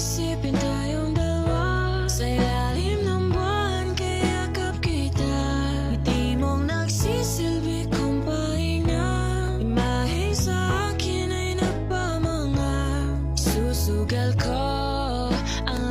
Isipin tayong dalawa sa ilalim ng buwan, kayakap kita. Ngiti mong nagsisilbi kong pahinga, imahe sa akin ay nagpamanga. Susugal ko ang